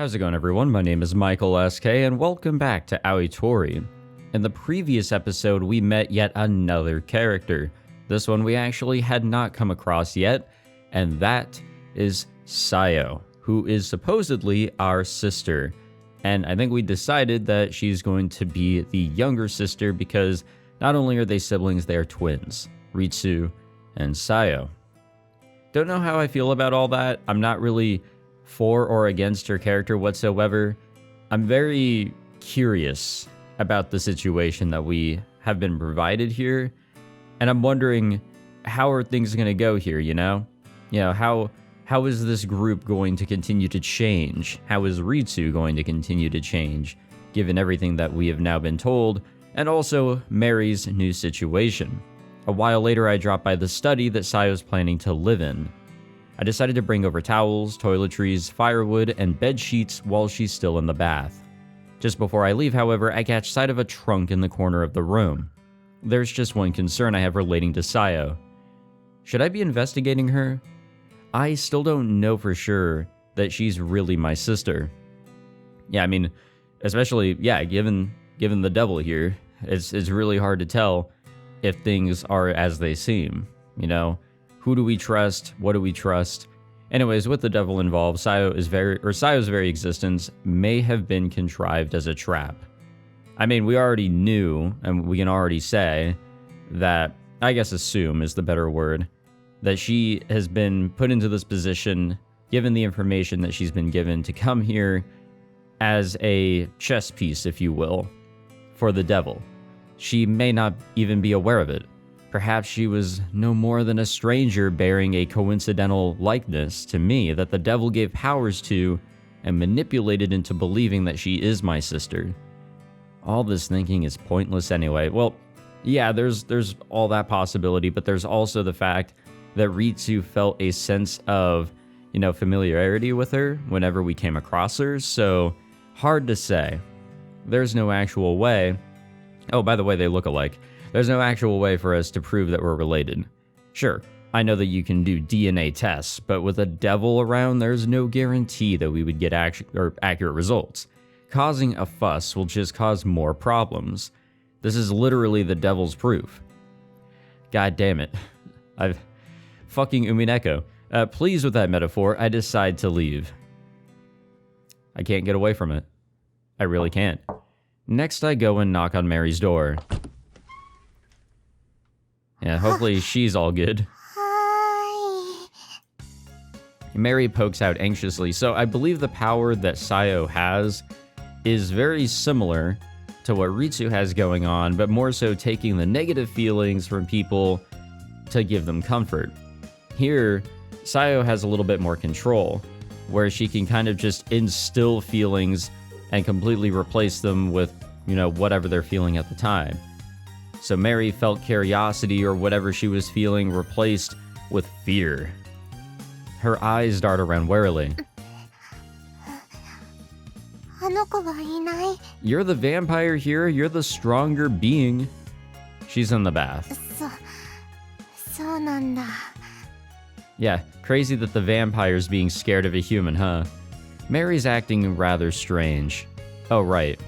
How's it going, everyone? My name is Michael SK, and welcome back to Tori. In the previous episode, we met yet another character. This one we actually had not come across yet, and that is Sayo, who is supposedly our sister. And I think we decided that she's going to be the younger sister because not only are they siblings, they are twins, Ritsu and Sayo. Don't know how I feel about all that. I'm not really for or against her character whatsoever. I'm very curious about the situation that we have been provided here, and I'm wondering how are things going to go here, how is this group going to continue to change? How is Ritsu going to continue to change, given everything that we have now been told, and also Mary's new situation? A while later, I dropped by the study that Sayo's planning to live in. I decided to bring over towels, toiletries, firewood, and bed sheets while she's still in the bath. Just before I leave, however, I catch sight of a trunk in the corner of the room. There's just one concern I have relating to Sayo. Should I be investigating her? I still don't know for sure that she's really my sister. Yeah, I mean, especially, given the devil here, it's really hard to tell if things are as they seem, Who do we trust? What do we trust? Anyways, with the devil involved, Sayo's very existence may have been contrived as a trap. I mean, we already knew, and we can already say that, I guess assume is the better word, that she has been put into this position, given the information that she's been given, to come here as a chess piece, if you will, for the devil. She may not even be aware of it. Perhaps she was no more than a stranger bearing a coincidental likeness to me that the devil gave powers to and manipulated into believing that she is my sister. All this thinking is pointless anyway. Well, yeah, there's all that possibility, but there's also the fact that Ritsu felt a sense of, familiarity with her whenever we came across her, so hard to say. There's no actual way. Oh, by the way, they look alike. There's no actual way for us to prove that we're related. Sure, I know that you can do DNA tests, but with a devil around, there's no guarantee that we would get accurate results. Causing a fuss will just cause more problems. This is literally the devil's proof. God damn it. Fucking Umineko. Pleased with that metaphor, I decide to leave. I can't get away from it. I really can't. Next, I go and knock on Mary's door. Yeah, hopefully she's all good. Hi. Mary pokes out anxiously, so I believe the power that Sayo has is very similar to what Ritsu has going on, but more so taking the negative feelings from people to give them comfort. Here, Sayo has a little bit more control, where she can kind of just instill feelings and completely replace them with, whatever they're feeling at the time. So Mary felt curiosity or whatever she was feeling replaced with fear. Her eyes dart around warily. You're the vampire here, you're the stronger being. She's in the bath. Yeah, crazy that the vampire's being scared of a human, huh? Mary's acting rather strange. Oh right,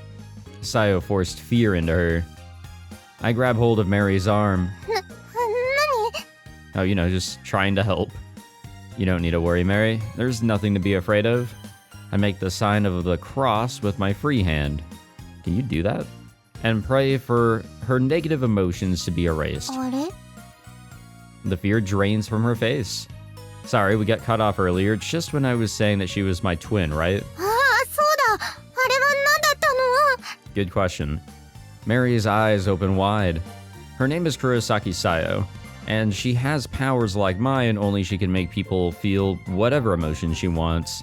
Sayo forced fear into her. I grab hold of Mary's arm. Oh, just trying to help. You don't need to worry, Mary. There's nothing to be afraid of. I make the sign of the cross with my free hand. Can you do that? And pray for her negative emotions to be erased. The fear drains from her face. Sorry, we got cut off earlier, just when I was saying that she was my twin, right? Good question. Mary's eyes open wide. Her name is Kurosaki Sayo, and she has powers like mine, only she can make people feel whatever emotion she wants.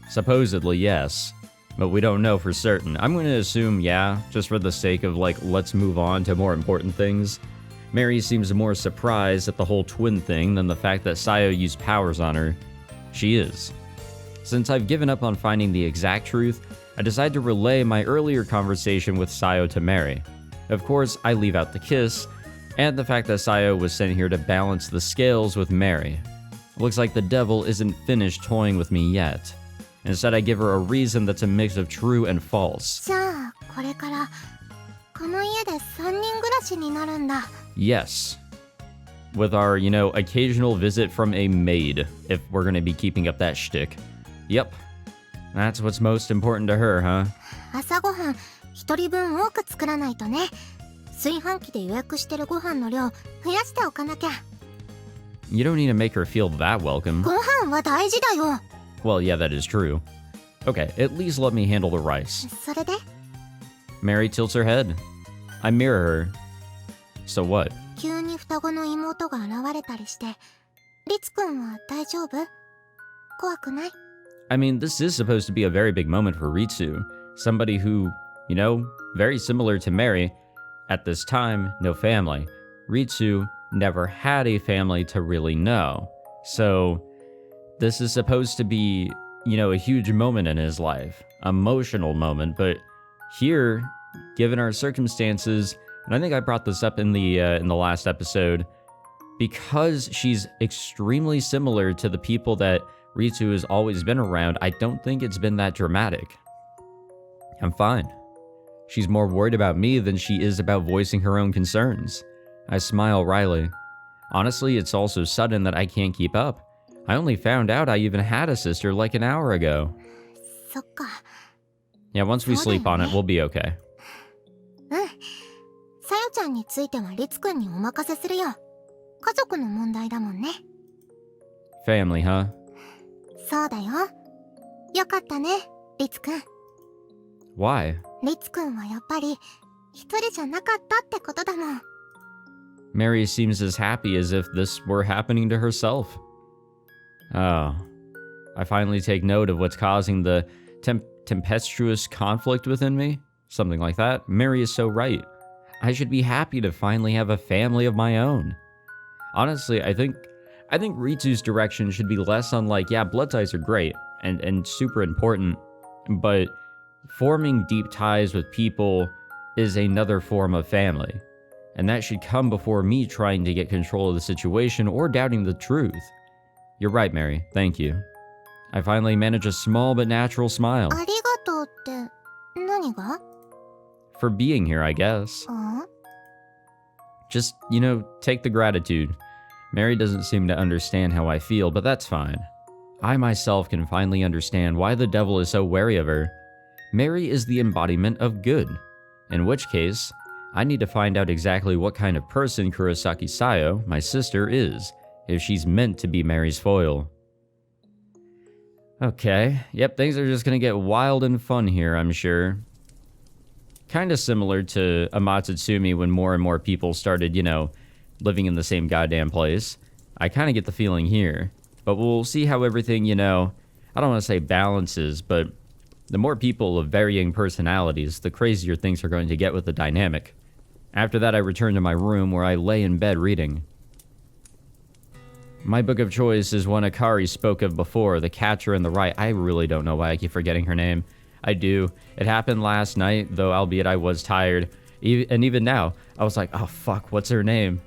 Supposedly, yes, but we don't know for certain. I'm going to assume, yeah, just for the sake of, let's move on to more important things. Mary seems more surprised at the whole twin thing than the fact that Sayo used powers on her. She is. Since I've given up on finding the exact truth, I decide to relay my earlier conversation with Sayo to Mary. Of course, I leave out the kiss, and the fact that Sayo was sent here to balance the scales with Mary. Looks like the devil isn't finished toying with me yet. Instead, I give her a reason that's a mix of true and false. じゃあこれからこの家で3人暮らしになるんだ。 Yes. With our, occasional visit from a maid, if we're gonna be keeping up that shtick. Yep. That's what's most important to her, huh? 朝ごはん1人分多く作らないとね。炊飯器で予約してるご飯の量増やしておかなきゃ。 You don't need to make her feel that welcome. ご飯は大事だよ。 Well, yeah, that is true. Okay, at least let me handle the rice. それで Mary tilts her head. I mirror her. So what? 急に双子の妹が現れたりして、リツくんは大丈夫？怖くない？ I mean, this is supposed to be a very big moment for Ritsu. Somebody who, very similar to Mary, at this time, no family. Ritsu never had a family to really know. So, this is supposed to be, a huge moment in his life. Emotional moment, but here, given our circumstances, and I think I brought this up in the last episode, because she's extremely similar to the people that Ritsu has always been around, I don't think it's been that dramatic. I'm fine. She's more worried about me than she is about voicing her own concerns. I smile wryly. Honestly, it's all so sudden that I can't keep up. I only found out I even had a sister like an hour ago. そっか。 Yeah, once we sleep on it, we'll be okay. さよちゃんについてはリツくんにお任せするよ。家族の問題だもんね。 Family, huh? そうだよ。よかったね、リツくん。 Why? リツくんはやっぱり一人じゃなかったってことだもん。 Mary seems as happy as if this were happening to herself. Oh. I finally take note of what's causing the tempestuous conflict within me. Something like that. Mary is so right. I should be happy to finally have a family of my own. Honestly, I think Ritsu's direction should be less on like, yeah, blood ties are great and super important, but forming deep ties with people is another form of family. And that should come before me trying to get control of the situation or doubting the truth. You're right, Mary. Thank you. I finally manage a small but natural smile. ありがとうって何が？ For being here, I guess. Just, take the gratitude. Mary doesn't seem to understand how I feel, but that's fine. I myself can finally understand why the devil is so wary of her. Mary is the embodiment of good. In which case, I need to find out exactly what kind of person Kurosaki Sayo, my sister, is, if she's meant to be Mary's foil. Okay, yep, things are just gonna get wild and fun here, I'm sure. Kinda similar to Amatsutsumi when more and more people started, living in the same goddamn place. I kinda get the feeling here. But we'll see how everything, I don't want to say balances, but the more people of varying personalities, the crazier things are going to get with the dynamic. After that, I return to my room where I lay in bed reading. My book of choice is one Akari spoke of before, The Catcher in the Rye. I really don't know why I keep forgetting her name. I do. It happened last night, though albeit I was tired. And even now, I was like, oh fuck, what's her name?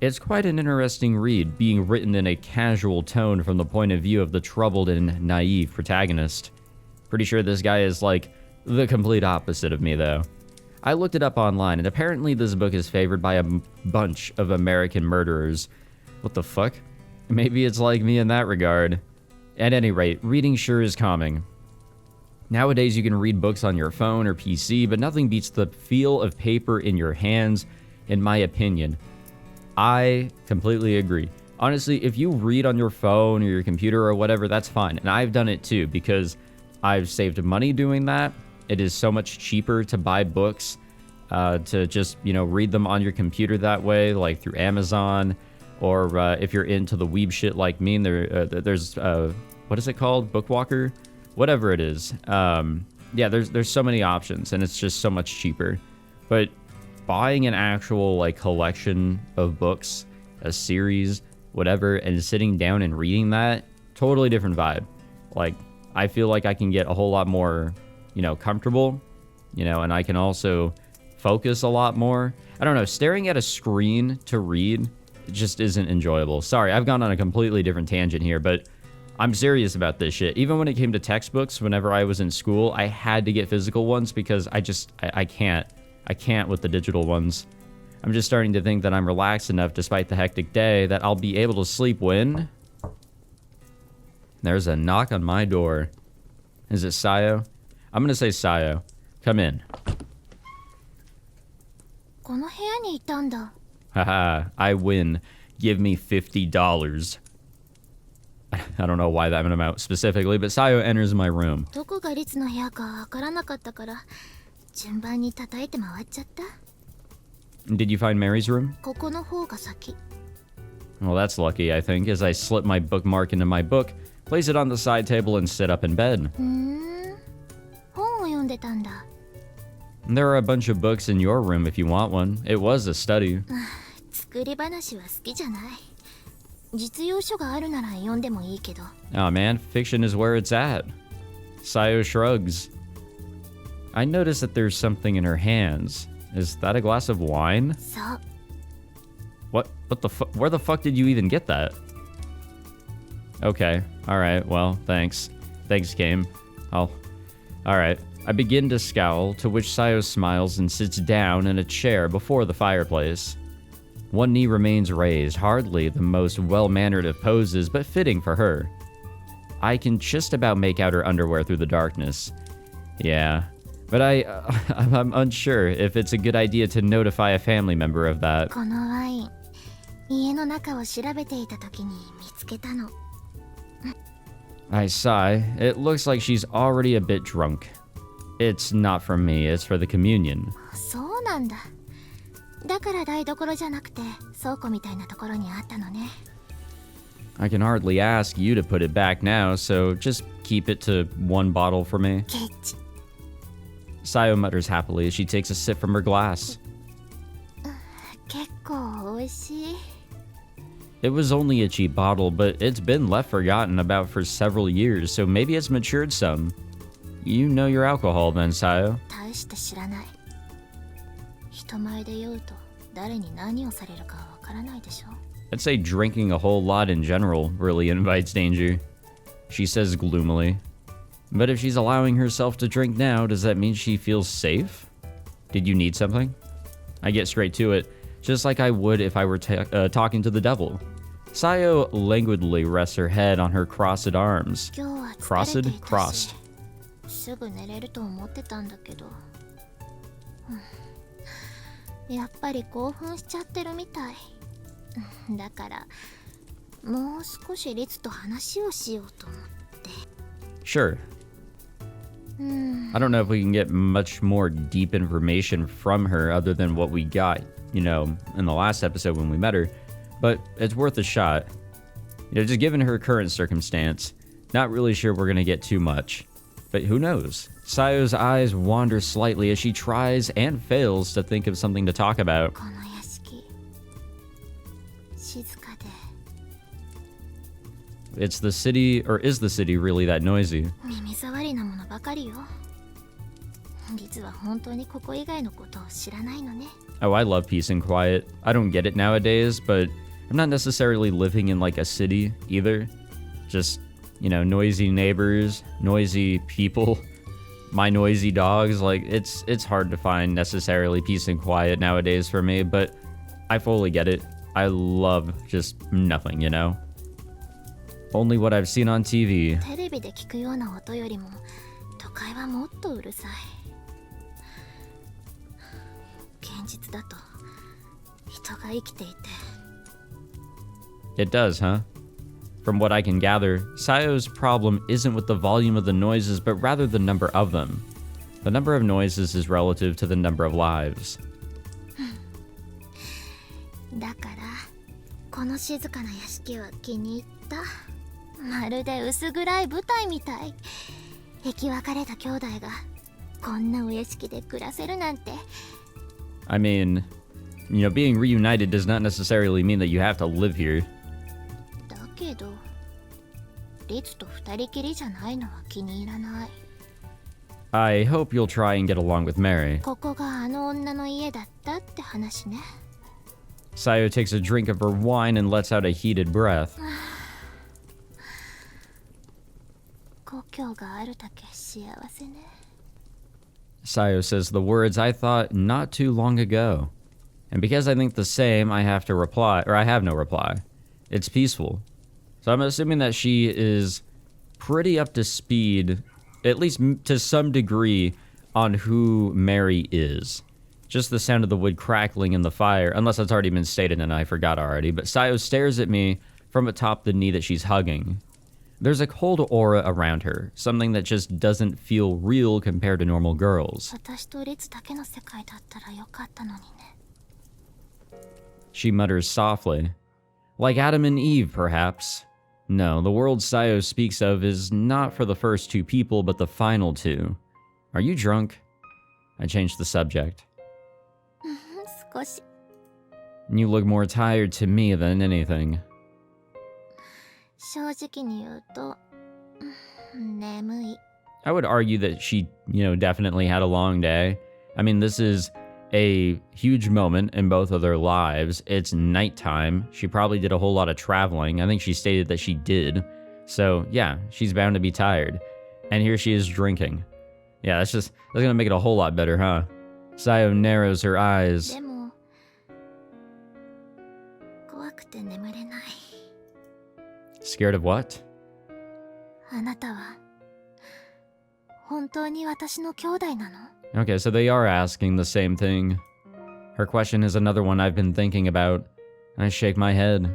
It's quite an interesting read, being written in a casual tone from the point of view of the troubled and naive protagonist. Pretty sure this guy is like the complete opposite of me, though. I looked it up online, and apparently this book is favored by a bunch of American murderers. What the fuck? Maybe it's like me in that regard. At any rate, reading sure is calming. Nowadays you can read books on your phone or PC, but nothing beats the feel of paper in your hands, in my opinion. I completely agree. Honestly, if you read on your phone or your computer or whatever, that's fine. And I've done it too, because I've saved money doing that. It is so much cheaper to buy books, to just, read them on your computer that way, like through Amazon, or if you're into the weeb shit like me, and there's, what is it called? Bookwalker? Whatever it is. Yeah, there's so many options, and it's just so much cheaper. But buying an actual, collection of books, a series, whatever, and sitting down and reading that, totally different vibe. I feel like I can get a whole lot more, comfortable, and I can also focus a lot more. I don't know, staring at a screen to read just isn't enjoyable. Sorry, I've gone on a completely different tangent here, but I'm serious about this shit. Even when it came to textbooks, whenever I was in school, I had to get physical ones because I can't. I can't with the digital ones. I'm just starting to think that I'm relaxed enough despite the hectic day that I'll be able to sleep when... There's a knock on my door. Is it Sayo? I'm gonna say Sayo. Come in. この部屋にいたんだ。 Haha, I win. Give me $50. I don't know why that amount specifically, but Sayo enters my room. どこがリツの部屋かわからなかったから、順番に叩いて回っちゃった。 Did you find Mary's room? ここの方が先。 Well, that's lucky, I think, as I slip my bookmark into my book, place it on the side table, and sit up in bed. 本を読んでたんだ。 There are a bunch of books in your room if you want one. It was a study. 作り話は好きじゃない。実用書があるなら読んでもいいけど。 Oh man, fiction is where it's at. Sayo shrugs. I notice that there's something in her hands. Is that a glass of wine? そう。 What the fuck? Where the fuck did you even get that? Okay, alright, well, thanks. Thanks, game. Alright. I begin to scowl, to which Sayo smiles and sits down in a chair before the fireplace. One knee remains raised, hardly the most well-mannered of poses, but fitting for her. I can just about make out her underwear through the darkness. Yeah, but I'm unsure if it's a good idea to notify a family member of that. このワイン、家の中を調べていた時に見つけたの。 I sigh. It looks like she's already a bit drunk. It's not for me, it's for the communion. そうなんだ。だから台所じゃなくて倉庫みたいなところにあったのね。 I can hardly ask you to put it back now, so just keep it to one bottle for me. ケチ。 Sayo mutters happily as she takes a sip from her glass. 結構美味しい。 It was only a cheap bottle, but it's been left forgotten about for several years, so maybe it's matured some. You know your alcohol then, Sayo. 大して知らない。人前で酔うと誰に何をされるかわからないでしょ。 I'd say drinking a whole lot in general really invites danger, she says gloomily. But if she's allowing herself to drink now, does that mean she feels safe? Did you need something? I get straight to it, just like I would if I were talking to the devil. Sayo languidly rests her head on her crossed arms. 今日は疲れてい Crossed? たし Crossed. すぐ寝れると思ってたんだけど、やっぱり興奮しちゃってるみたい。だからもう少しリツと話をしようと思って。 Sure. I don't know if we can get much more deep information from her other than what we got, you know, in the last episode when we met her, but it's worth a shot. You know, just given her current circumstance, not really sure we're gonna get too much. But who knows? Sayo's eyes wander slightly as she tries and fails to think of something to talk about. この屋敷、静かで。 It's the city, or is the city really that noisy? 耳障りなものばかりよ。リツは本当にここ以外のことを知らないのね。 Oh, I love peace and quiet. I don't get it nowadays, but I'm not necessarily living in like a city either. Just, you know, noisy neighbors, noisy people, my noisy dogs. Like, it's hard to find necessarily peace and quiet nowadays for me, but I fully get it. I love just nothing, you know? Only what I've seen on TV. テレビで聞くような音よりも都会はもっとうるさい。現実だと人が生きていて。 It does, huh? From what I can gather, Sayo's problem isn't with the volume of the noises, but rather the number of them. The number of noises is relative to the number of lives. だからこの静かな屋敷は気に入った。まるで薄暗い舞台みたい。生き別れた兄弟がこんなお屋敷で暮らせるなんて。 I mean, you know, being reunited does not necessarily mean that you have to live here. だけどリツと二人きりじゃないのは気に入らない。 I hope you'll try and get along with Mary. ここがあの女の家だったって話ね。Sayo takes a drink of her wine and lets out a heated breath. 故郷があるだけ幸せね。 Sayo says the words I thought not too long ago. And because I think the same, I have to reply, or I have no reply. It's peaceful. So I'm assuming that she is pretty up to speed, at least to some degree, on who Mary is. Just the sound of the wood crackling in the fire, unless that's already been stated and I forgot already, but Sayo stares at me from atop the knee that she's hugging. There's a cold aura around her, something that just doesn't feel real compared to normal girls. 私とリツだけの世界だったらよかったのにね。 She mutters softly. Like Adam and Eve, perhaps. No, the world Sayo speaks of is not for the first two people, but the final two. Are you drunk? I changed the subject. 少し。 You look more tired to me than anything. 正直に言うと、眠い。 I would argue that she, definitely had a long day. I mean, this is a huge moment in both of their lives. It's nighttime. She probably did a whole lot of traveling. I think she stated that she did. So, yeah, she's bound to be tired. And here she is drinking. Yeah, that's gonna make it a whole lot better, huh? Sayo narrows her eyes. でも、怖くて眠れない。 Scared of what? あなたは、本当に私の兄弟なの？ Okay, so they are asking the same thing. Her question is another one I've been thinking about. I shake my head.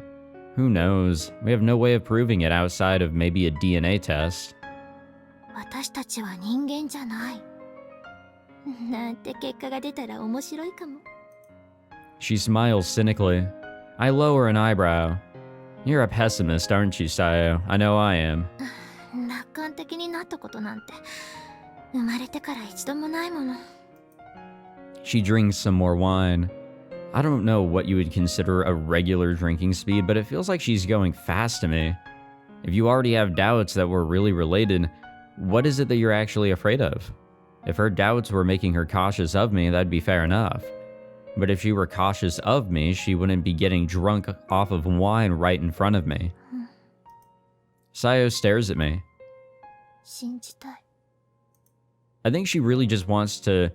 Who knows? We have no way of proving it outside of maybe a DNA test. 私たちは人間じゃない。なんて結果が出たら面白いかも。 She smiles cynically. I lower an eyebrow. You're a pessimist, aren't you, Sayo? I know I am. 楽観的になったことなんて生まれてから一度もないもの。 She drinks some more wine. I don't know what you would consider a regular drinking speed, but it feels like she's going fast to me. If you already have doubts that we're really related, what is it that you're actually afraid of? If her doubts were making her cautious of me, that'd be fair enough. But if she were cautious of me, she wouldn't be getting drunk off of wine right in front of me. Sayo stares at me. 信じたい。 I think she really just wants to,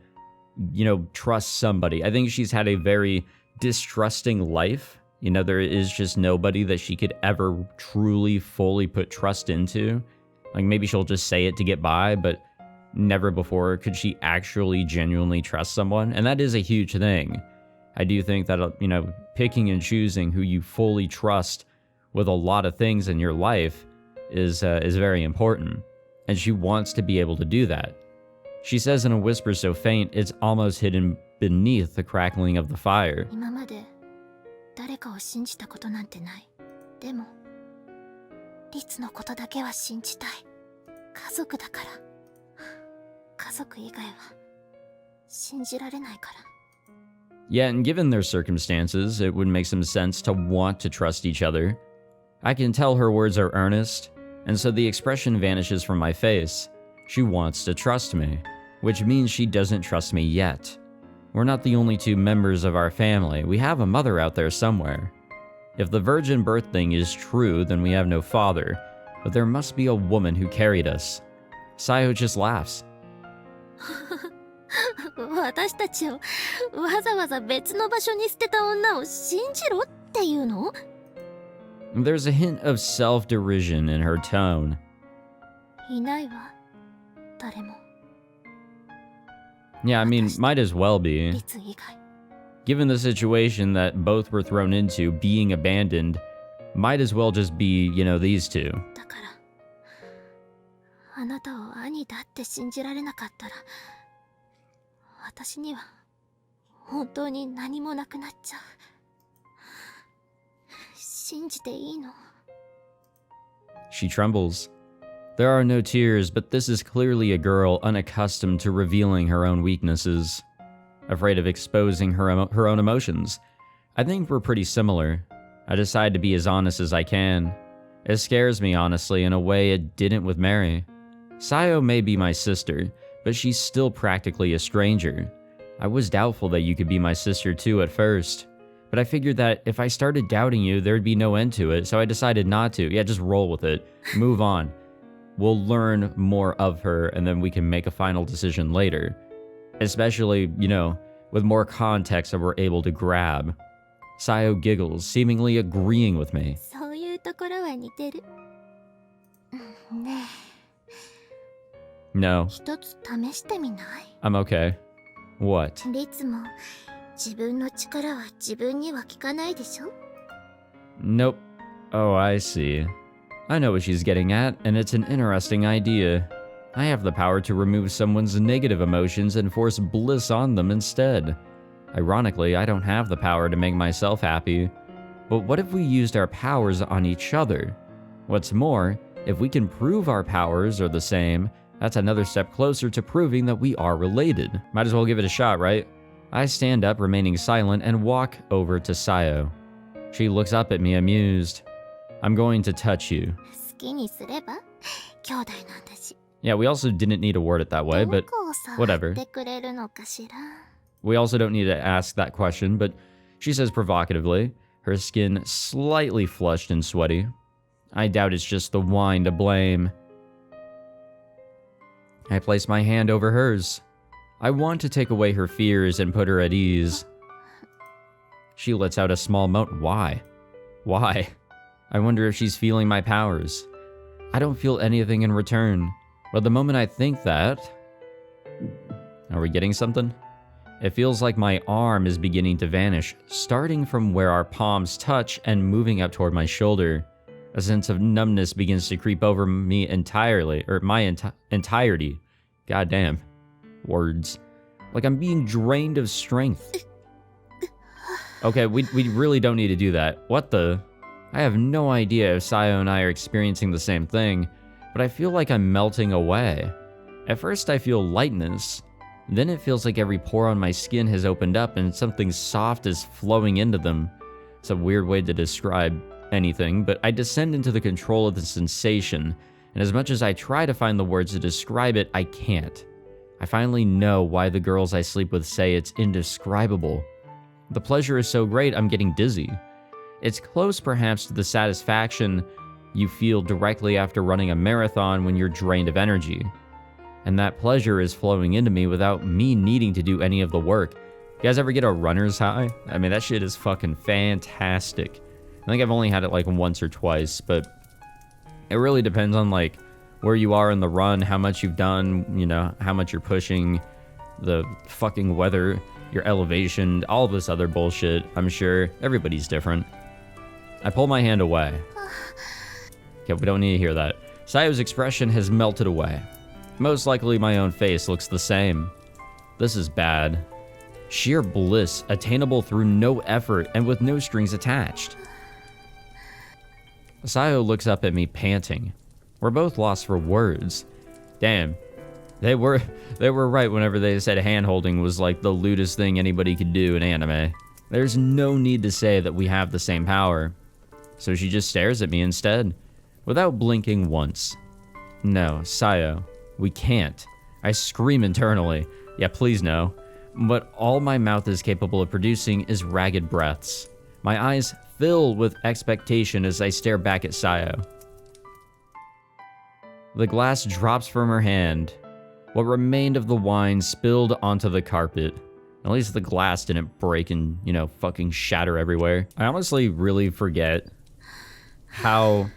trust somebody. I think she's had a very distrusting life. There is just nobody that she could ever truly, fully put trust into. Like, maybe she'll just say it to get by, but never before could she actually genuinely trust someone. And that is a huge thing. I do think that, picking and choosing who you fully trust with a lot of things in your life is very important. And she wants to be able to do that. She says in a whisper so faint, it's almost hidden beneath the crackling of the fire. 今まで誰かを信じたことなんてない。でも、リツのことだけは信じたい。家族だから。家族以外は信じられないから。 Yeah, and given their circumstances, it would make some sense to want to trust each other. I can tell her words are earnest, and so the expression vanishes from my face. She wants to trust me, which means she doesn't trust me yet. We're not the only two members of our family. We have a mother out there somewhere. If the virgin birth thing is true, then we have no father, but there must be a woman who carried us. Sayo just laughs. 私たちをわざわざ別の場所に捨てた女を信じろっていうの？ There's a hint of self-derision in her tone. いないわ。誰も。 Yeah, I mean, might as well be. リツ以外。 Given the situation that both were thrown into, being abandoned, might as well just be, these two. だから、あなたを兄だって信じられなかったら、私には本当に何もなくなっちゃう。信じていいの？ She trembles. There are no tears, but this is clearly a girl unaccustomed to revealing her own weaknesses, afraid of exposing her own emotions. I think we're pretty similar. I decide to be as honest as I can. It scares me, honestly, in a way it didn't with Mary. Sayo may be my sister, but she's still practically a stranger. I was doubtful that you could be my sister too at first, But I figured that if I started doubting you, there'd be no end to it, so I decided not to. Yeah, just roll with it. Move on. We'll learn more of her, and then we can make a final decision later. Especially, you know, with more context that we're able to grab. Sayo giggles, seemingly agreeing with me. そういうところは似てる。ね No, え、一つ試してみない？ I'm okay. What? リツも自分の力は自分には効かないでしょ？ Nope. Oh, I see. I know what she's getting at, and it's an interesting idea. I have the power to remove someone's negative emotions and force bliss on them instead. Ironically, I don't have the power to make myself happy. But what if we used our powers on each other? What's more, if we can prove our powers are the same, that's another step closer to proving that we are related. Might as well give it a shot, right? I stand up, remaining silent, and walk over to Sayo. She looks up at me, amused. I'm going to touch you. 好きにすれば兄弟なんだし。 Yeah, we also didn't need to word it that way, but どこを触 whatever. ってくれるのかしら。 We also don't need to ask that question, but she says provocatively, her skin slightly flushed and sweaty. I doubt it's just the wine to blame. I place my hand over hers. I want to take away her fears and put her at ease. She lets out a small moan. Why? Why? I wonder if she's feeling my powers. I don't feel anything in return, but the moment I think that... Are we getting something? It feels like my arm is beginning to vanish, starting from where our palms touch and moving up toward my shoulder. A sense of numbness begins to creep over me entirely, or my entirety. Goddamn. Words. Like I'm being drained of strength. Okay, we really don't need to do that. What the? I have no idea if Sayo and I are experiencing the same thing, but I feel like I'm melting away. At first I feel lightness, then it feels like every pore on my skin has opened up and something soft is flowing into them. It's a weird way to describe anything, but I descend into the control of the sensation, and as much as I try to find the words to describe it, I can't. I finally know why the girls I sleep with say it's indescribable. The pleasure is so great, I'm getting dizzy. It's close perhaps to the satisfaction you feel directly after running a marathon when you're drained of energy. And that pleasure is flowing into me without me needing to do any of the work. You guys ever get a runner's high? I mean, that shit is fucking fantastic. I think I've only had it like once or twice, but it really depends on like where you are in the run, how much you've done, you know, how much you're pushing, the fucking weather, your elevation, all this other bullshit. I'm sure everybody's different. I pull my hand away. Okay, we don't need to hear that. Sayo's expression has melted away. Most likely my own face looks the same. This is bad. Sheer bliss, attainable through no effort and with no strings attached. Sayo looks up at me, panting. We're both lost for words. Damn. They were right whenever they said hand-holding was like the lewdest thing anybody could do in anime. There's no need to say that we have the same power. So she just stares at me instead, without blinking once. No, Sayo, we can't. I scream internally. Yeah, please no. But all my mouth is capable of producing is ragged breaths. My eyes fill with expectation as I stare back at Sayo. The glass drops from her hand. What remained of the wine spilled onto the carpet. At least the glass didn't break and, you know, fucking shatter everywhere. I honestly really forget how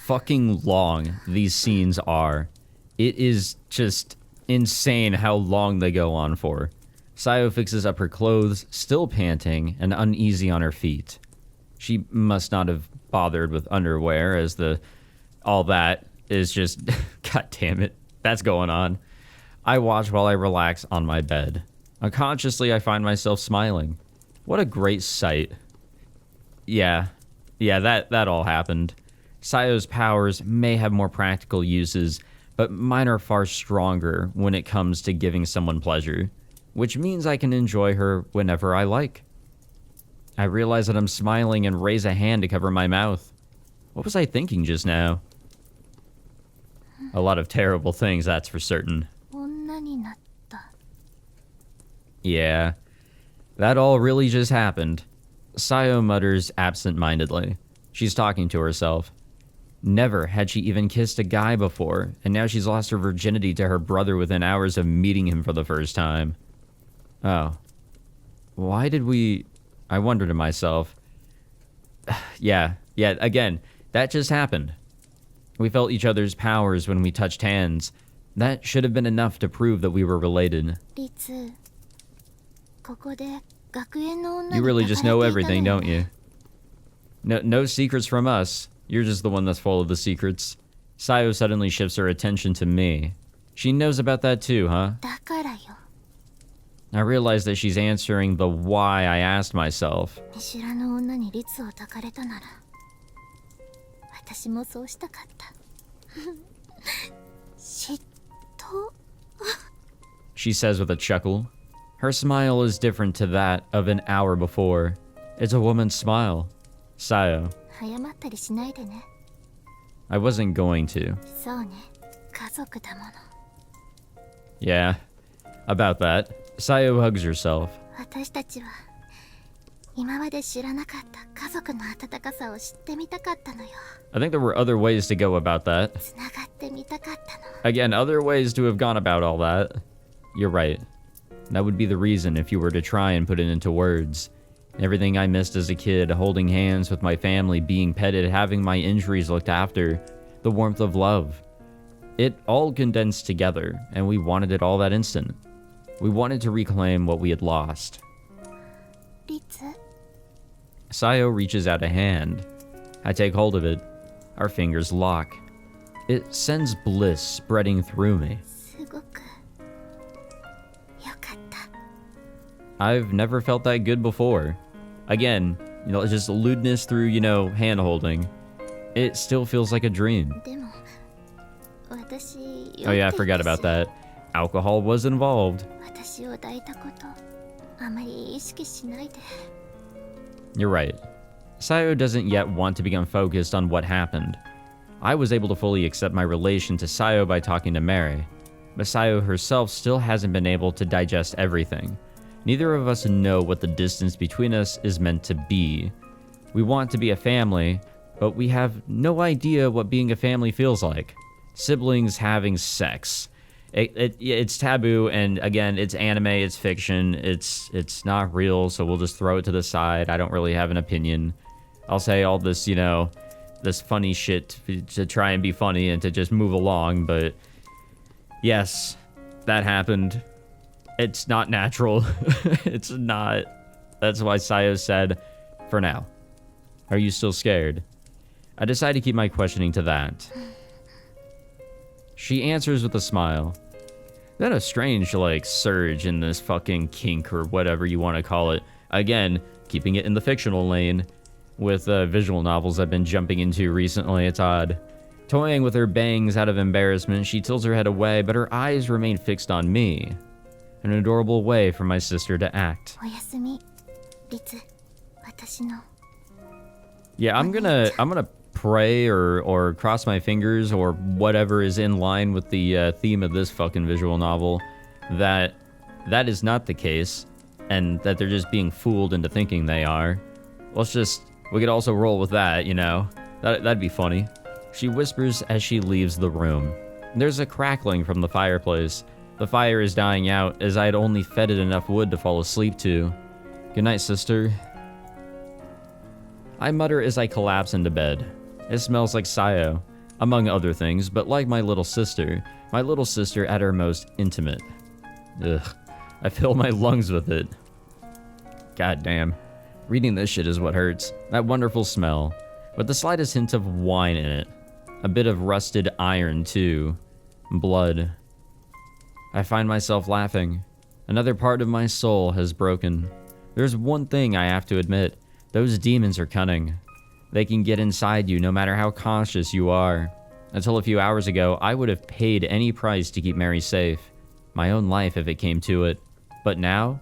fucking long these scenes are. It is just insane how long they go on for. Sayo fixes up her clothes, still panting and uneasy on her feet. She must not have bothered with underwear, as all that is just, god damn it, that's going on. I watch while I relax on my bed. Unconsciously, I find myself smiling. What a great sight. Yeah, that all happened. Sayo's powers may have more practical uses, but mine are far stronger when it comes to giving someone pleasure, which means I can enjoy her whenever I like. I realize that I'm smiling and raise a hand to cover my mouth. What was I thinking just now? A lot of terrible things, that's for certain. 女になった。 Yeah, that all really just happened. Sayo mutters absent-mindedly. She's talking to herself. Never had she even kissed a guy before, and now she's lost her virginity to her brother within hours of meeting him for the first time. Oh. Why did we... I wonder to myself. Yeah, again, that just happened. We felt each other's powers when we touched hands. That should have been enough to prove that we were related. Ritsu, you really just know everything, don't you? No secrets from us. You're just the one that's full of the secrets. Sayo suddenly shifts her attention to me. She knows about that too, huh? I realize that she's answering the why I asked myself. She says with a chuckle. Her smile is different to that of an hour before. It's a woman's smile. Sayo. I wasn't going to. Yeah, about that. Sayo hugs herself. I think there were other ways to go about that. Again, other ways to have gone about all that. You're right. That would be the reason if you were to try and put it into words. Everything I missed as a kid, holding hands with my family, being petted, having my injuries looked after, the warmth of love. It all condensed together, and we wanted it all that instant. We wanted to reclaim what we had lost. Ritsu. Sayo reaches out a hand. I take hold of it. Our fingers lock. It sends bliss spreading through me. I've never felt that good before. Again, just lewdness through, hand-holding. It still feels like a dream. Oh yeah, I forgot about that. Alcohol was involved. You're right. Sayo doesn't yet want to become focused on what happened. I was able to fully accept my relation to Sayo by talking to Mary, but Sayo herself still hasn't been able to digest everything. Neither of us know what the distance between us is meant to be. We want to be a family, but we have no idea what being a family feels like. Siblings having sex. It's taboo, and again, it's anime, it's fiction, it's not real, so we'll just throw it to the side. I don't really have an opinion. I'll say all this, this funny shit to try and be funny and to just move along, but yes, that happened. It's not natural. It's not. That's why Sayo said, for now. Are you still scared? I decide to keep my questioning to that. She answers with a smile. Then a strange, surge in this fucking kink or whatever you want to call it. Again, keeping it in the fictional lane. With visual novels I've been jumping into recently, it's odd. Toying with her bangs out of embarrassment, she tilts her head away, but her eyes remain fixed on me. An adorable way for my sister to act. Yeah, I'm gonna pray or cross my fingers or whatever is in line with the theme of this fucking visual novel, that is not the case, and that they're just being fooled into thinking they are. We could also roll with that, That'd be funny. She whispers as she leaves the room. There's a crackling from the fireplace. The fire is dying out, as I had only fed it enough wood to fall asleep to. Good night, sister. I mutter as I collapse into bed. It smells like Sayo, among other things, but like my little sister at her most intimate. Ugh, I fill my lungs with it. God damn. Reading this shit is what hurts. That wonderful smell, with the slightest hint of wine in it. A bit of rusted iron, too. Blood. I find myself laughing. Another part of my soul has broken. There's one thing I have to admit. Those demons are cunning. They can get inside you no matter how cautious you are. Until a few hours ago, I would have paid any price to keep Mary safe. My own life if it came to it. But now,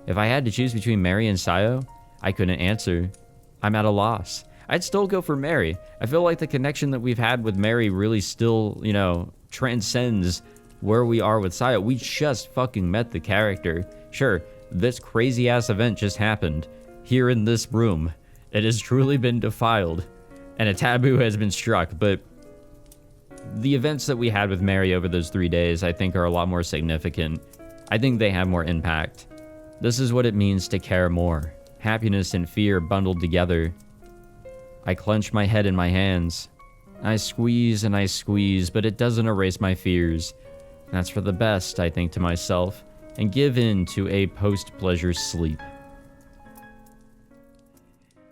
if I had to choose between Mary and Sayo, I couldn't answer. I'm at a loss. I'd still go for Mary. I feel like the connection that we've had with Mary really still, transcends where we are with Sayo. We just fucking met the character. Sure, this crazy ass event just happened. here in this room. It has truly been defiled, and a taboo has been struck, but the events that we had with Mary over those 3 days, I think, are a lot more significant. I think they have more impact. This is what it means to care more. Happiness and fear bundled together. I clench my head in my hands. I squeeze and I squeeze, but it doesn't erase my fears. That's for the best, I think to myself, and give in to a post-pleasure sleep.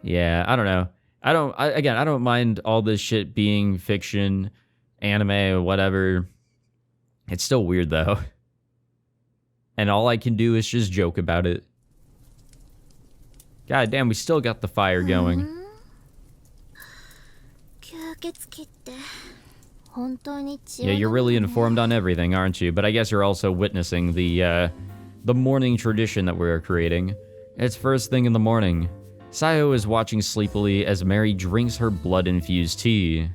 Yeah, I don't know. I don't mind all this shit being fiction, anime, or whatever. It's still weird, though. And all I can do is just joke about it. God damn, we still got the fire going. Yeah, you're really informed on everything, aren't you? But I guess you're also witnessing the morning tradition that we're creating. It's first thing in the morning. Sayo is watching sleepily as Mary drinks her blood-infused tea.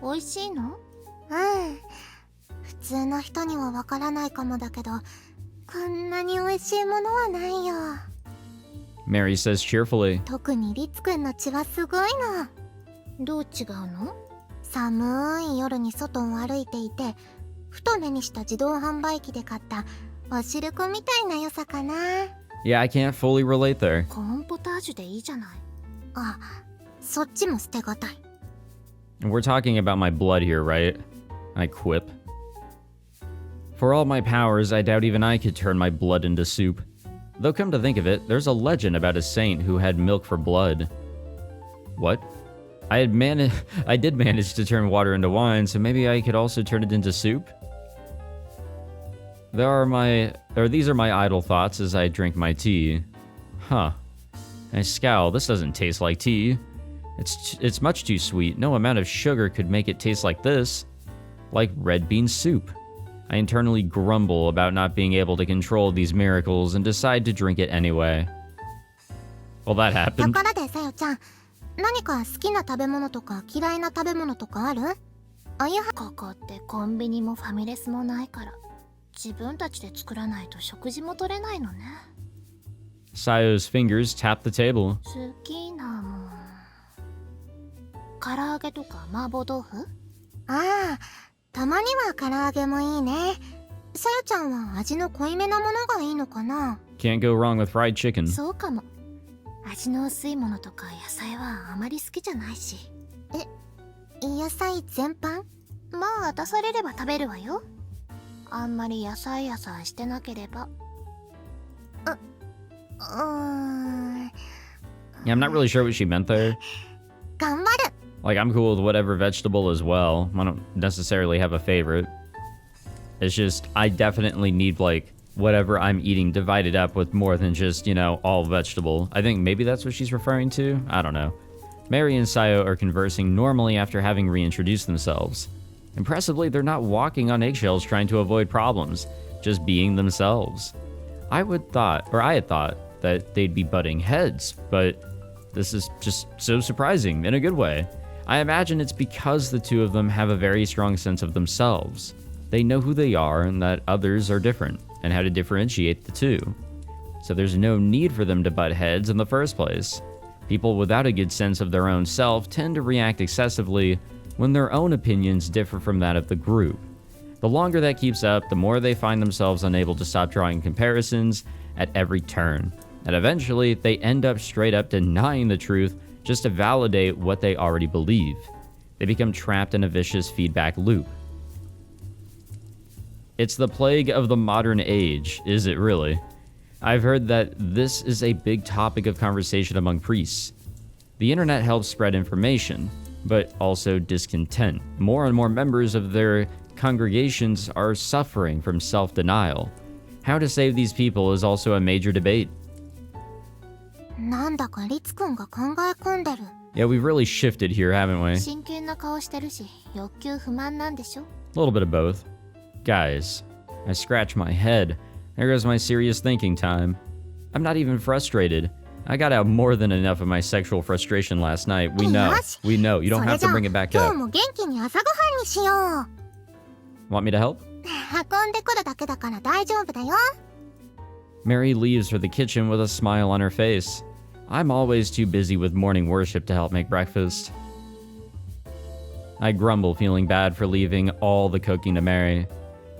美味しいの？普通の人にはわからないかもだけど、こんなに美味しいものはないよ。 Mary says cheerfully. 特にリツくんの血はすごいの。どう違うの？寒い夜に外を歩いていて、ふと目にした自動販売機で買ったお汁粉みたいな良さかな。Yeah, I can't fully relate there. コーンポタージュでいいじゃない。あ、そっちも捨てがたい。 We're talking about my blood here, right? I quip. For all my powers, I doubt even I could turn my blood into soup. Though come to think of it, there's a legend about a saint who had milk for blood. What? I did manage to turn water into wine, so maybe I could also turn it into soup? These are my idle thoughts as I drink my tea. Huh. I scowl. This doesn't taste like tea. It's much too sweet. No amount of sugar could make it taste like this. Like red bean soup. I internally grumble about not being able to control these miracles and decide to drink it anyway. Well, that happened. ところでさよちゃん、何か好きな食べ物とか嫌いな食べ物とかある？ここってコンビニもファミレスもないから、自分たちで作らないと食事も取れないのね。Sayo's fingers tap the table. 好きなもん。唐揚げとか麻婆豆腐？ああ、たまには唐揚げもいいね。さよちゃんは味の濃いめなものがいいのかな？ Can't go wrong with fried chicken. そうかも。味の薄いものとか野菜はあまり好きじゃないし。野菜全般？まあ出されれば食べるわよ。あんまり野菜してなければ。Yeah, I'm not really sure what she meant there. 頑張る。 Like, I'm cool with whatever vegetable as well. I don't necessarily have a favorite. It's just, I definitely need, like, whatever I'm eating divided up with more than just, you know, all vegetable. I think maybe that's what she's referring to? I don't know. Mary and Sayo are conversing normally after having reintroduced themselves. Impressively, they're not walking on eggshells trying to avoid problems, just being themselves. I had thought that they'd be butting heads, but this is just so surprising in a good way. I imagine it's because the two of them have a very strong sense of themselves. They know who they are and that others are different, and how to differentiate the two. So there's no need for them to butt heads in the first place. People without a good sense of their own self tend to react excessively when their own opinions differ from that of the group. The longer that keeps up, the more they find themselves unable to stop drawing comparisons at every turn. And eventually, they end up straight up denying the truth just to validate what they already believe. They become trapped in a vicious feedback loop. It's the plague of the modern age, is it really? I've heard that this is a big topic of conversation among priests. The internet helps spread information, but also discontent. More and more members of their congregations are suffering from self-denial. How to save these people is also a major debate. なんだかリツくんが考え込んでる。 Yeah, we've really shifted here, haven't we? 真剣な顔してるし、欲求不満なんでしょ? A little bit of both. Guys, I scratch my head. There goes my serious thinking time. I'm not even frustrated. I got out more than enough of my sexual frustration last night. We know. You don't have to bring it back up. 今日も元気に朝ごはんにしよう。 Want me to help? 運んでくるだけだから大丈夫だよ。 Mary leaves for the kitchen with a smile on her face. I'm always too busy with morning worship to help make breakfast. I grumble, feeling bad for leaving all the cooking to Mary.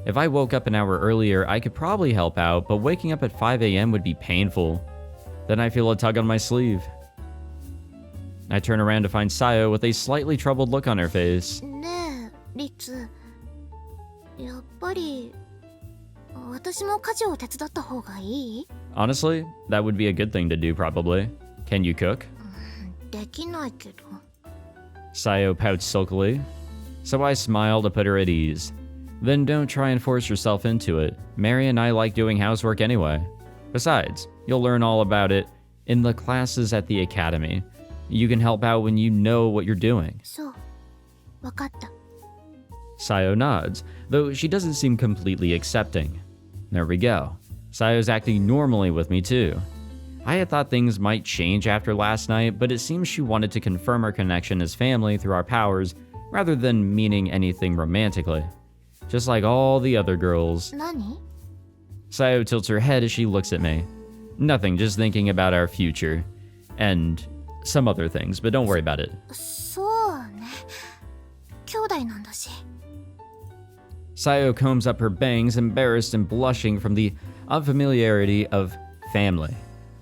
If I woke up an hour earlier, I could probably help out, but waking up at 5 a.m. would be painful. Then I feel a tug on my sleeve. I turn around to find Sayo with a slightly troubled look on her face. ねえ、リツ。やっぱり私も家事を手伝った方がいい？ Honestly, that would be a good thing to do, probably. Can you cook? できないけど。 Sayo pouts sulkily. So I smile to put her at ease. Then don't try and force yourself into it. Mary and I like doing housework anyway. Besides, you'll learn all about it in the classes at the academy. You can help out when you know what you're doing. そう、わかった。 Sayo nods, though she doesn't seem completely accepting. There we go. Sayo's acting normally with me too. I had thought things might change after last night, but it seems she wanted to confirm our connection as family through our powers, rather than meaning anything romantically. Just like all the other girls. 何？ Sayo tilts her head as she looks at me. Nothing, just thinking about our future. And some other things, but don't worry about it. そうね。兄弟なんだし。 Sayo combs up her bangs, embarrassed and blushing from the unfamiliarity of family.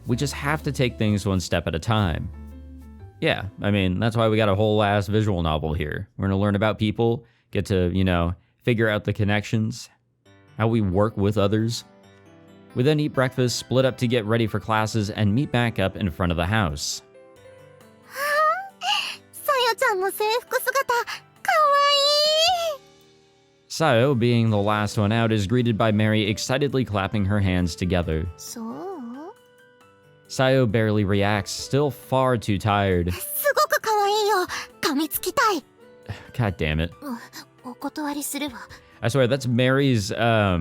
We just have to take things one step at a time. Yeah, I mean, that's why we got a whole ass visual novel here. We're gonna learn about people, get to, figure out the connections, how we work with others. We then eat breakfast, split up to get ready for classes, and meet back up in front of the house. さよちゃんの制服姿、かわいい。 Sayo, being the last one out, is greeted by Mary excitedly clapping her hands together. そう？ Sayo barely reacts, still far too tired. すごくかわいいよ。噛みつきたい。 God damn it. お断りするわ。 I swear, that's Mary's, I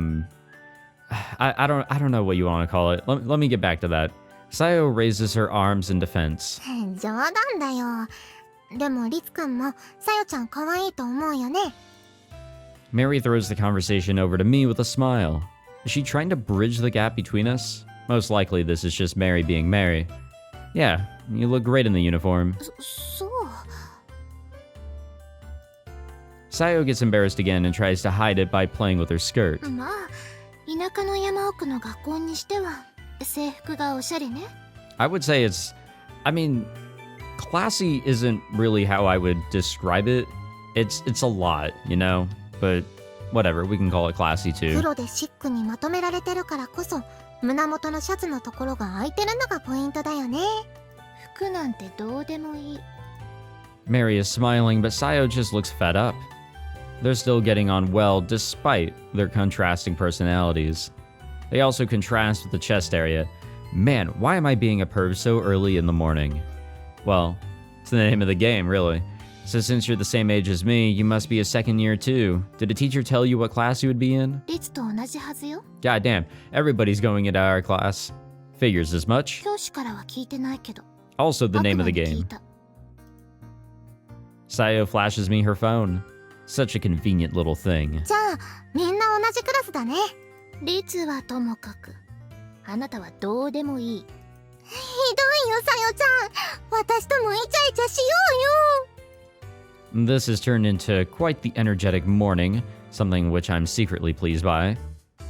don't know what you want to call it. Let me get back to that. Sayo raises her arms in defense. 冗談だよ。でもリツくんもさよちゃんかわいいと思うよね。 Mary throws the conversation over to me with a smile. Is she trying to bridge the gap between us? Most likely this is just Mary being Mary. Yeah, you look great in the uniform. そう。 Sayo gets embarrassed again and tries to hide it by playing with her skirt. まあ、田舎の山奥の学校にしては制服がおしゃれね。 I would say classy isn't really how I would describe it. It's a lot, But whatever, we can call it classy too. 黒でシックにまとめられてるからこそ、胸元のシャツのところが開いてるのがポイントだよね。服なんてどうでもいい。 Mary is smiling, but Sayo just looks fed up. They're still getting on well despite their contrasting personalities. They also contrast with the chest area. Man, why am I being a perv so early in the morning? Well, it's the name of the game, really. So since you're the same age as me, you must be a second year too. Did a teacher tell you what class you would be in? リツと同じはずよ。 God damn, everybody's going into our class. Figures as much. 教師からは聞いてないけど。 Also the name of the 悪魔に聞い game. た。 Sayo flashes me her phone. Such a convenient little thing. じゃあ、みんな同じクラスだね。リツはともかく、あなたはどうでもいい。ひどいよ、さよちゃん。私ともイチャイチャしようよ。 This has turned into quite the energetic morning, something which I'm secretly pleased by.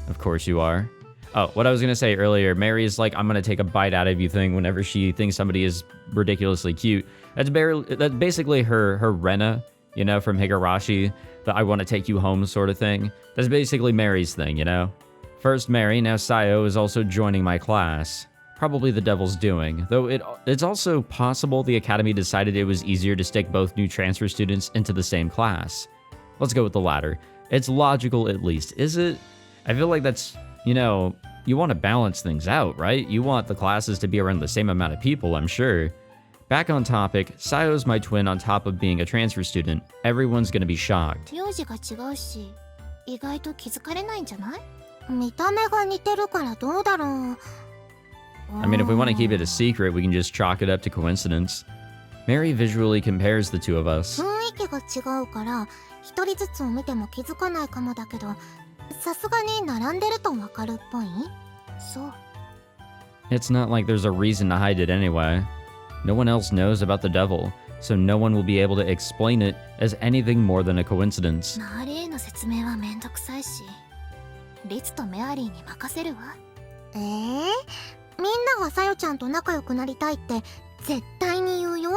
Of course you are. Oh, what I was gonna say earlier, Mary's like, I'm gonna take a bite out of you thing whenever she thinks somebody is ridiculously cute. That's basically her Rena, from Higurashi, the I want to take you home sort of thing. That's basically Mary's thing, First Mary, now Sayo is also joining my class. Probably the devil's doing, though it's also possible the academy decided it was easier to stick both new transfer students into the same class. Let's go with the latter. It's logical at least, is it? I feel like that's, you want to balance things out, right? You want the classes to be around the same amount of people, I'm sure. Back on topic, Sayo's my twin on top of being a transfer student. Everyone's gonna be shocked. 名字が違うし、意外と気づかれないんじゃない？見た目が似てるからどうだろう。I mean, if we want to keep it a secret, we can just chalk it up to coincidence. Mary visually compares the two of us. 雰囲気が違うから、一人ずつを見ても気づかないかもだけど、さすがに並んでるとわかるっぽい？そう。It's not like there's a reason to hide it anyway. No one else knows about the devil, so no one will be able to explain it as anything more than a coincidence. 周りへの説明はめんどくさいし、リツとメアリーに任せるわ。みんながさよちゃんと仲良くなりたいって絶対に言うよ。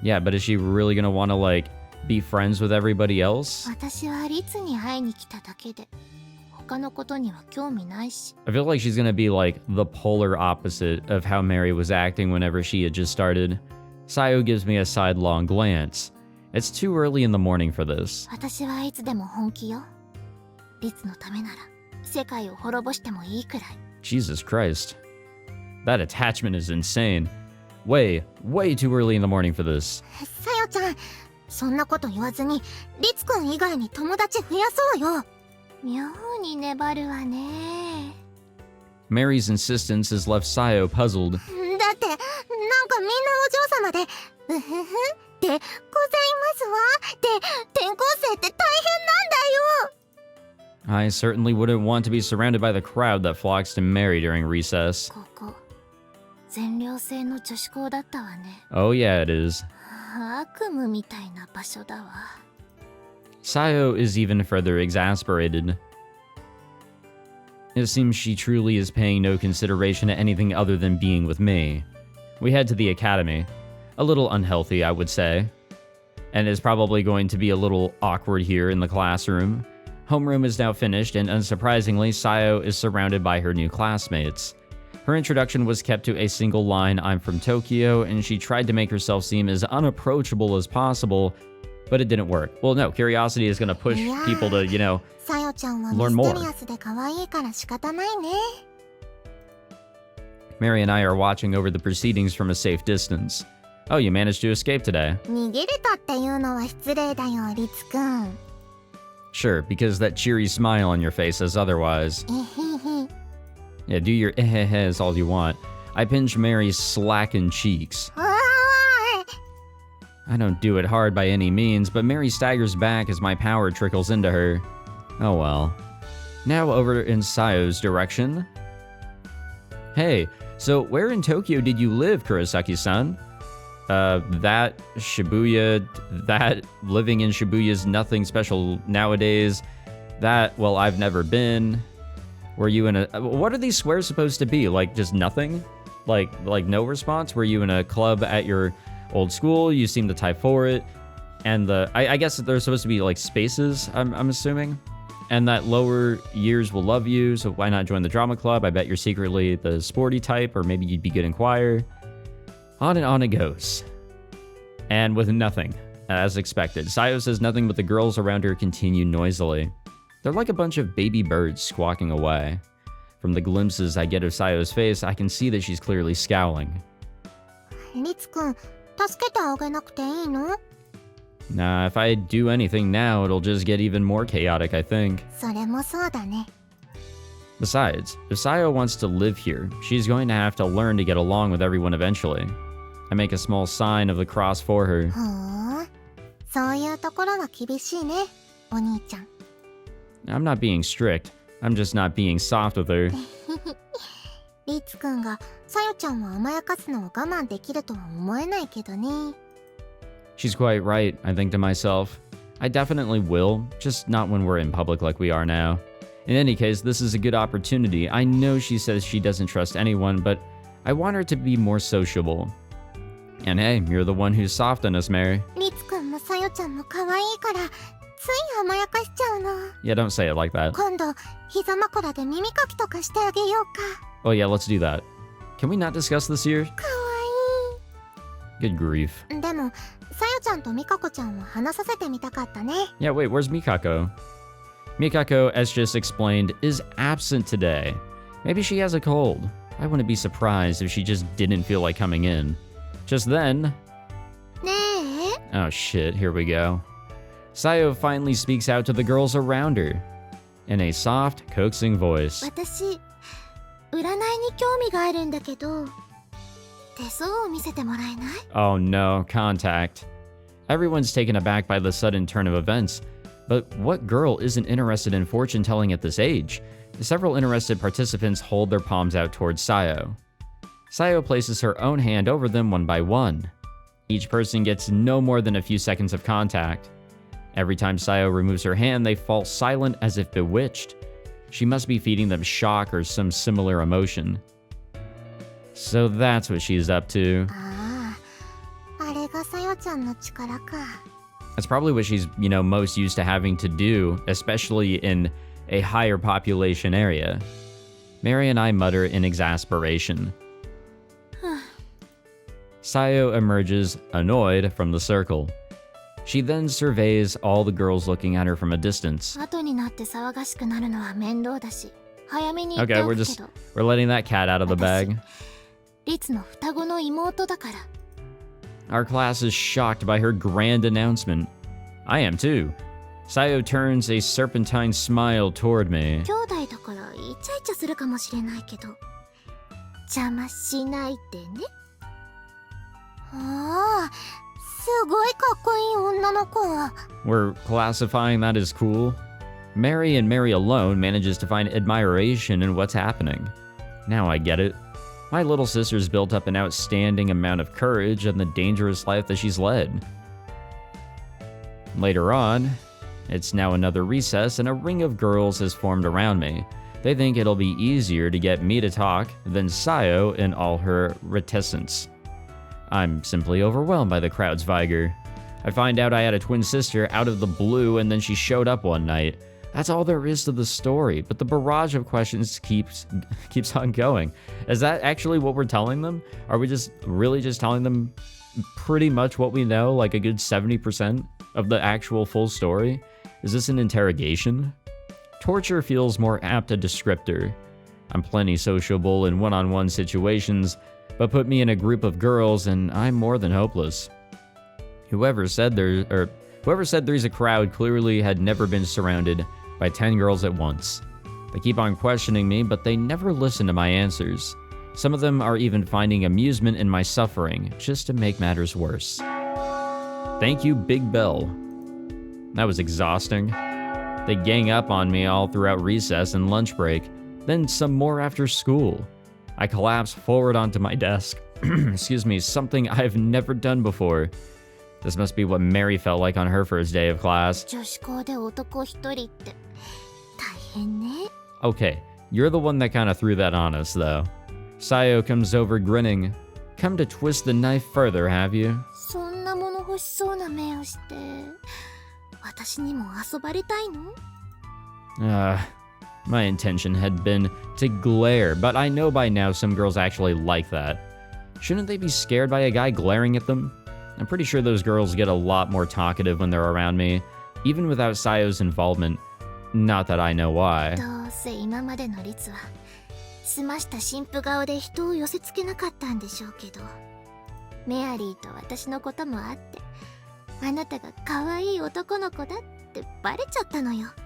Yeah, but is she really gonna want to, like, be friends with everybody else? 私はリツに会いに来ただけで、他のことには興味ないし。I feel like she's gonna be like the polar opposite of how Mary was acting whenever she had just started. Sayo gives me a sidelong glance. It's too early in the morning for this. 私はいつでも本気よ。リツのためなら世界を滅ぼしてもいいくらい。Jesus Christ. That attachment is insane. Way too early in the morning for this. さよちゃん、そんなこと言わずにリツくん以外に友達増やそうよ。妙に粘るわね。Mary's insistence has left Sayo puzzled. だってなんかみんなお嬢様でうふふでございますわで転校生って大変なんだよ。I certainly wouldn't want to be surrounded by the crowd that flocks to Mary during recess. ここ全寮制の女子校だったわね。Oh yeah, it is. 悪夢みたいな場所だわ。Sayo is even further exasperated. It seems she truly is paying no consideration to anything other than being with me. We head to the academy. A little unhealthy, I would say. And is probably going to be a little awkward here in the classroom. Homeroom is now finished, and unsurprisingly, Sayo is surrounded by her new classmates. Her introduction was kept to a single line, "I'm from Tokyo," and she tried to make herself seem as unapproachable as possible, but it didn't work. Well, no, curiosity is going to push people to, you know, さよちゃんは learn ミ more. ステリアスで可愛いから仕方ないね。Mary and I are watching over the proceedings from a safe distance. Oh, you managed to escape today. 逃げれたっていうのは失礼だよ、リツくん。Sure, because that cheery smile on your face says otherwise. えへへ。 Yeah, do your ehehehs all you want. I pinch Mary's slackened cheeks. あ I don't do it hard by any means, but Mary staggers back as my power trickles into her. Oh well. Now over in Sayo's direction. Hey, so where in Tokyo did you live, Kurosaki-san? That Shibuya, that living in Shibuya's nothing special nowadays. That, well, I've never been. Were you in a, what are these swears supposed to be? Like just nothing? Like no response? Were you in a club at your old school? You seem to type for it. And I guess there's supposed to be like spaces, I'm assuming. And that lower years will love you, so why not join the drama club? I bet you're secretly the sporty type, or maybe you'd be good in choir. On and on it goes. And with nothing, as expected. Sayo says nothing, but the girls around her continue noisily. They're like a bunch of baby birds squawking away. From the glimpses I get of Sayo's face, I can see that she's clearly scowling. リツくん、助けてあげなくていいの？ Nah, if I do anything now, it'll just get even more chaotic, I think. それもそうだね。 Besides, if Sayo wants to live here, she's going to have to learn to get along with everyone eventually. I make a small sign of the cross for her. ほう、そういうところは厳しいね、お兄ちゃん。I'm not being strict. I'm just not being soft with her. リツくんがさよちゃんを甘やかすのを我慢できるとは思えないけどね。She's quite right, I think to myself. I definitely will, just not when we're in public like we are now. In any case, this is a good opportunity. I know she says she doesn't trust anyone, but I want her to be more sociable. And hey, you're the one who's soft on us, Mary. リツくんもさよちゃんも可愛いからつい甘やかしちゃうの。 Yeah, don't say it like that. 今度膝枕で耳かきとかしてあげようか。 Oh yeah, let's do that. Can we not discuss this here? 可 Good grief. 愛い。でもさよちゃんとミカコちゃんを話させてみたかったね。 Yeah, wait, where's Mikako? Mikako, as just explained, is absent today. Maybe she has a cold. I wouldn't be surprised if she just didn't feel like coming in. Just then... ねえ。 Oh shit, here we go. Sayo finally speaks out to the girls around her. In a soft, coaxing voice. 私、占いに興味があるんだけど、手相を見せてもらえない？ Oh no, contact. Everyone's taken aback by the sudden turn of events. But what girl isn't interested in fortune telling at this age? Several interested participants hold their palms out towards Sayo. Sayo places her own hand over them one by one. Each person gets no more than a few seconds of contact. Every time Sayo removes her hand, they fall silent as if bewitched. She must be feeding them shock or some similar emotion. So that's what she's up to. That's probably what she's, most used to having to do, especially in a higher population area. Mary and I mutter in exasperation. Sayo emerges, annoyed, from the circle. She then surveys all the girls looking at her from a distance. Okay, we're letting that cat out of the bag. Our class is shocked by her grand announcement. I am too. Sayo turns a serpentine smile toward me. We're classifying that as cool. Mary and Mary alone manages to find admiration in what's happening. Now I get it. My little sister's built up an outstanding amount of courage and the dangerous life that she's led. Later on, it's now another recess and a ring of girls has formed around me. They think it'll be easier to get me to talk than Sayo in all her reticence. I'm simply overwhelmed by the crowd's vigor. I find out I had a twin sister out of the blue and then she showed up one night. That's all there is to the story, but the barrage of questions keeps on going. Is that actually what we're telling them? Are we just telling them pretty much what we know, like a good 70% of the actual full story? Is this an interrogation? Torture feels more apt a descriptor. I'm plenty sociable in one-on-one situations, but put me in a group of girls and I'm more than hopeless. Whoever said there's a crowd clearly had never been surrounded by 10 girls at once. They keep on questioning me, but they never listen to my answers. Some of them are even finding amusement in my suffering, just to make matters worse. Thank you, Big Bell. That was exhausting. They gang up on me all throughout recess and lunch break, then some more after school. I collapse forward onto my desk. Excuse me, something I've never done before. This must be what Mary felt like on her first day of class. Okay, you're the one that kind of threw that on us, though. Sayo comes over grinning. Come to twist the knife further, have you? My intention had been to glare, but I know by now some girls actually like that. Shouldn't they be scared by a guy glaring at them? I'm pretty sure those girls get a lot more talkative when they're around me, even without Sayo's involvement. Not that I know why.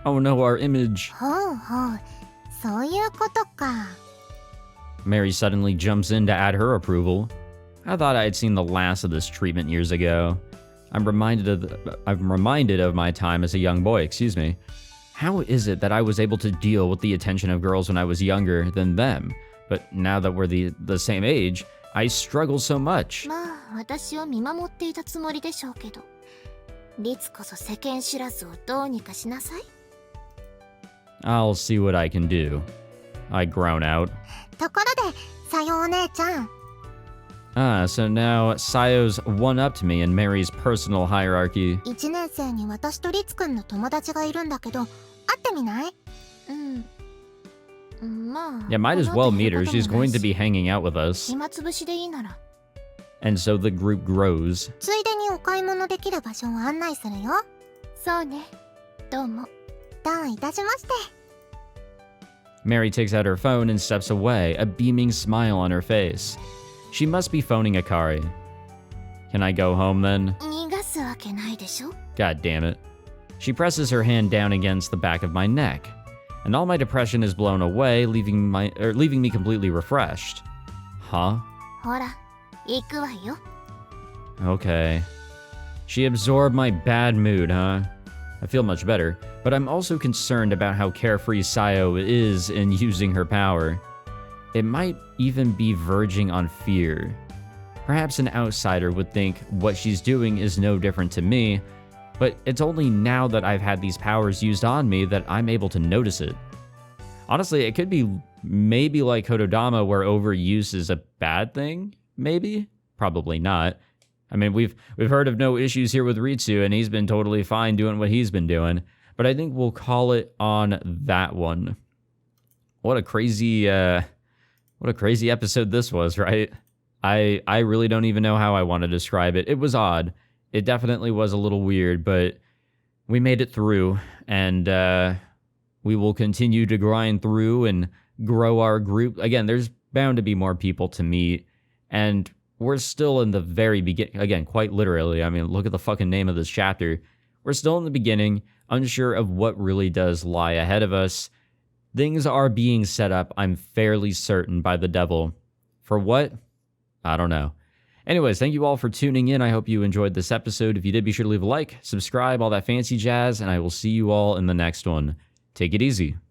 Oh no, our image. Mary suddenly jumps in to add her approval. I thought I had seen the last of this treatment years ago. I'm reminded of my time as a young boy, excuse me. How is it that I was able to deal with the attention of girls when I was younger than them, but now that we're the same age, I struggle so much? I'll see what I can do. I groan out. So now Sayo's one-upped me in Mary's personal hierarchy. Yeah, might as well meet her. She's going to be hanging out with us. And so the group grows. Mary takes out her phone and steps away, a beaming smile on her face. She must be phoning Akari. Can I go home then? God damn it. She presses her hand down against the back of my neck, and all my depression is blown away, leaving me completely refreshed. Huh? Okay. She absorbed my bad mood, huh? I feel much better, but I'm also concerned about how carefree Sayo is in using her power. It might even be verging on fear. Perhaps an outsider would think what she's doing is no different to me, but it's only now that I've had these powers used on me that I'm able to notice it. Honestly, it could be maybe like Kododama where overuse is a bad thing, maybe? Probably not. I mean, we've heard of no issues here with Ritsu, and he's been totally fine doing what he's been doing, but I think we'll call it on that one. What a crazy episode this was, right? I really don't even know how I want to describe it. It was odd. It definitely was a little weird, but we made it through, and we will continue to grind through and grow our group. Again, there's bound to be more people to meet, and we're still in the very beginning. Again, quite literally. I mean, look at the fucking name of this chapter. We're still in the beginning, unsure of what really does lie ahead of us. Things are being set up, I'm fairly certain, by the devil. For what? I don't know. Anyways, thank you all for tuning in. I hope you enjoyed this episode. If you did, be sure to leave a like, subscribe, all that fancy jazz, and I will see you all in the next one. Take it easy.